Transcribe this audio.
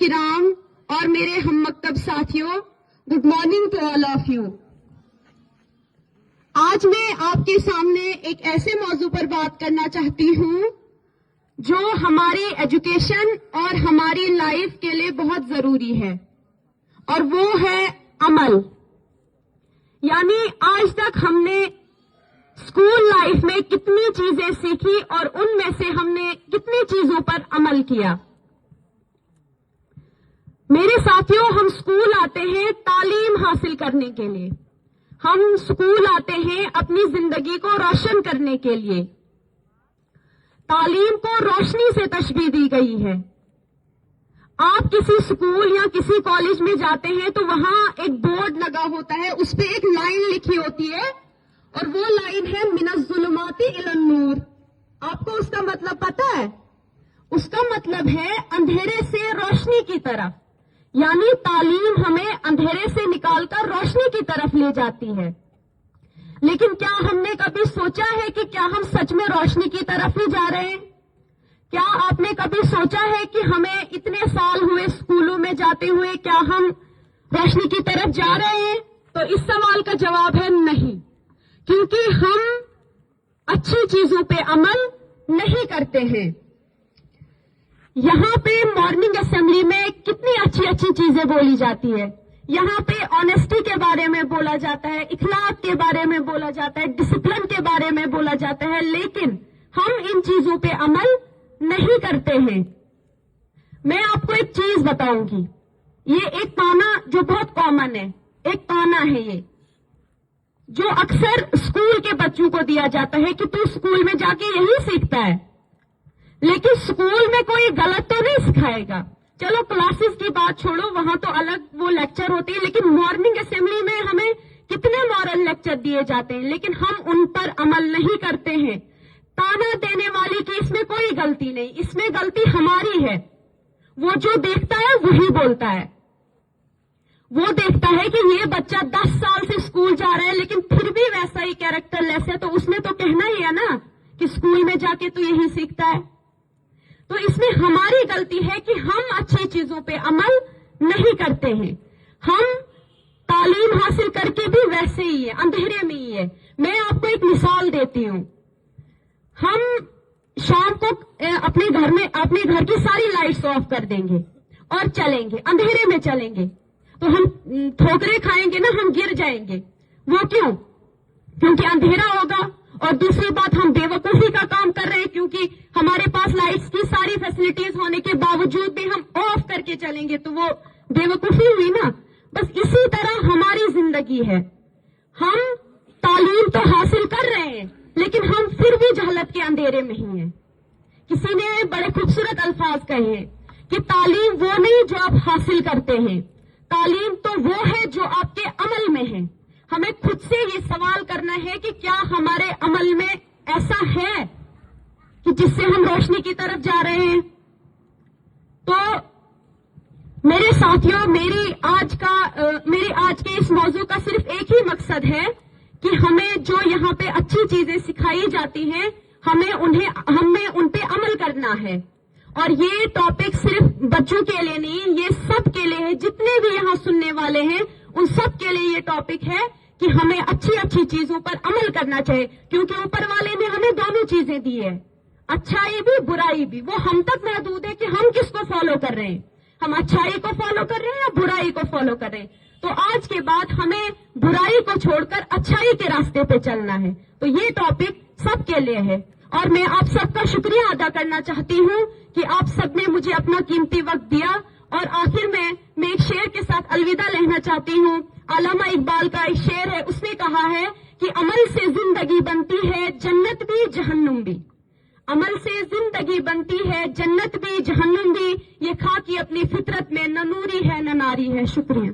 کرام اور میرے ہم مکتب ساتھیوں، good morning to all of you. آج میں آپ کے سامنے ایک ایسے موضوع پر بات کرنا چاہتی ہوں جو ہماری ایجوکیشن اور ہماری لائف کے لیے بہت ضروری ہے، اور وہ ہے عمل۔ یعنی آج تک ہم نے اسکول لائف میں کتنی چیزیں سیکھی اور ان میں سے ہم نے کتنی چیزوں پر عمل کیا۔ میرے ساتھیوں، ہم اسکول آتے ہیں تعلیم حاصل کرنے کے لیے، ہم اسکول آتے ہیں اپنی زندگی کو روشن کرنے کے لیے۔ تعلیم کو روشنی سے تشبیہ دی گئی ہے۔ آپ کسی اسکول یا کسی کالج میں جاتے ہیں تو وہاں ایک بورڈ لگا ہوتا ہے، اس پہ ایک لائن لکھی ہوتی ہے، اور وہ لائن ہے من الظلمات الی النور۔ آپ کو اس کا مطلب پتا ہے؟ اس کا مطلب ہے اندھیرے سے روشنی کی طرف، یعنی تعلیم ہمیں اندھیرے سے نکال کر روشنی کی طرف لے جاتی ہے۔ لیکن کیا ہم نے کبھی سوچا ہے کہ کیا ہم سچ میں روشنی کی طرف ہی جا رہے ہیں؟ کیا آپ نے کبھی سوچا ہے کہ ہمیں اتنے سال ہوئے اسکولوں میں جاتے ہوئے کیا ہم روشنی کی طرف جا رہے ہیں؟ تو اس سوال کا جواب ہے نہیں، کیونکہ ہم اچھی چیزوں پہ عمل نہیں کرتے ہیں۔ یہاں پہ مارننگ اسمبلی میں کتنی اچھی اچھی چیزیں بولی جاتی ہے۔ یہاں پہ آنےسٹی کے بارے میں بولا جاتا ہے، اخلاق کے بارے میں بولا جاتا ہے، ڈسپلن کے بارے میں بولا جاتا ہے، لیکن ہم ان چیزوں پہ عمل نہیں کرتے ہیں۔ میں آپ کو ایک چیز بتاؤں گی، یہ ایک تانا جو بہت کامن ہے، ایک تانا ہے یہ جو اکثر اسکول کے بچوں کو دیا جاتا ہے کہ تو اسکول میں جا کے یہی سیکھتا ہے، لیکن اسکول میں کوئی غلط تو نہیں سکھائے گا۔ چلو کلاسز کی بات چھوڑو، وہاں تو الگ وہ لیکچر ہوتی ہے، لیکن مارننگ اسمبلی میں ہمیں کتنے مورل لیکچر دیے جاتے ہیں، لیکن ہم ان پر عمل نہیں کرتے ہیں۔ تانا دینے والی کی اس میں کوئی غلطی نہیں، اس میں غلطی ہماری ہے۔ وہ جو دیکھتا ہے وہی بولتا ہے۔ وہ دیکھتا ہے کہ یہ بچہ 10 سال سے اسکول جا رہا ہے لیکن پھر بھی ویسا ہی کیریکٹر لیس ہے، تو اس نے تو کہنا ہی ہے نا کہ اسکول میں جا کے تو یہی سیکھتا ہے۔ تو اس میں ہماری غلطی ہے کہ ہم اچھی چیزوں پہ عمل نہیں کرتے ہیں۔ ہم تعلیم حاصل کر کے بھی ویسے ہی ہے، اندھیرے میں ہی ہے۔ میں آپ کو ایک مثال دیتی ہوں۔ ہم شام کو اپنے گھر کی ساری لائٹس آف کر دیں گے اور چلیں گے، اندھیرے میں چلیں گے، تو ہم ٹھوکریں کھائیں گے نا، ہم گر جائیں گے۔ وہ کیوں؟ کیونکہ اندھیرا ہوگا، اور دوسری بات ہم بے وقوفی کا کام کر رہے ہیں، کیونکہ ہمارے پاس لائٹس کی ساری فیسلٹیز ہونے کے باوجود بھی ہم آف کر کے چلیں گے، تو وہ بے وقوفی ہوئی نا۔ بس اسی طرح ہماری زندگی ہے، ہم تعلیم تو حاصل کر رہے ہیں لیکن ہم پھر بھی جہالت کے اندھیرے میں ہی ہیں۔ کسی نے بڑے خوبصورت الفاظ کہے ہیں کہ تعلیم وہ نہیں جو آپ حاصل کرتے ہیں، تعلیم تو وہ ہے جو آپ کے عمل میں ہے۔ ہمیں خود سے یہ سوال کرنا ہے کہ کیا ہمارے عمل میں ایسا ہے کہ جس سے ہم روشنی کی طرف جا رہے ہیں؟ تو میرے ساتھیوں، میری آج کے اس موضوع کا صرف ایک ہی مقصد ہے کہ ہمیں جو یہاں پہ اچھی چیزیں سکھائی جاتی ہیں ہمیں ان پہ عمل کرنا ہے۔ اور یہ ٹاپک صرف بچوں کے لیے نہیں، یہ سب کے لیے ہے، جتنے بھی یہاں سننے والے ہیں ان سب کے لیے یہ ٹاپک ہے کہ ہمیں اچھی چیزوں پر عمل کرنا چاہیے، کیونکہ اوپر والے نے ہمیں دونوں چیزیں دی ہے، اچھائی بھی برائی بھی۔ وہ ہم تک محدود ہے کہ ہم کس کو فالو کر رہے ہیں، ہم اچھائی کو فالو کر رہے ہیں یا برائی کو فالو کر رہے ہیں۔ تو آج کے بعد ہمیں برائی کو چھوڑ کر اچھائی کے راستے پہ چلنا ہے۔ تو یہ ٹاپک سب کے لیے ہے، اور میں آپ سب کا شکریہ ادا کرنا چاہتی ہوں کہ آپ سب نے مجھے اپنا قیمتی وقت دیا۔ اور آخر میں ایک شعر کے ساتھ الوداع لینا چاہتی ہوں۔ علامہ اقبال کا ایک شعر ہے، اس نے کہا ہے کہ عمل سے زندگی بنتی ہے جنت بھی جہنم بھی، عمل سے زندگی بنتی ہے جنت بھی جہنم بھی، یہ خاکی اپنی فطرت میں نہ نوری ہے نہ ناری ہے۔ شکریہ۔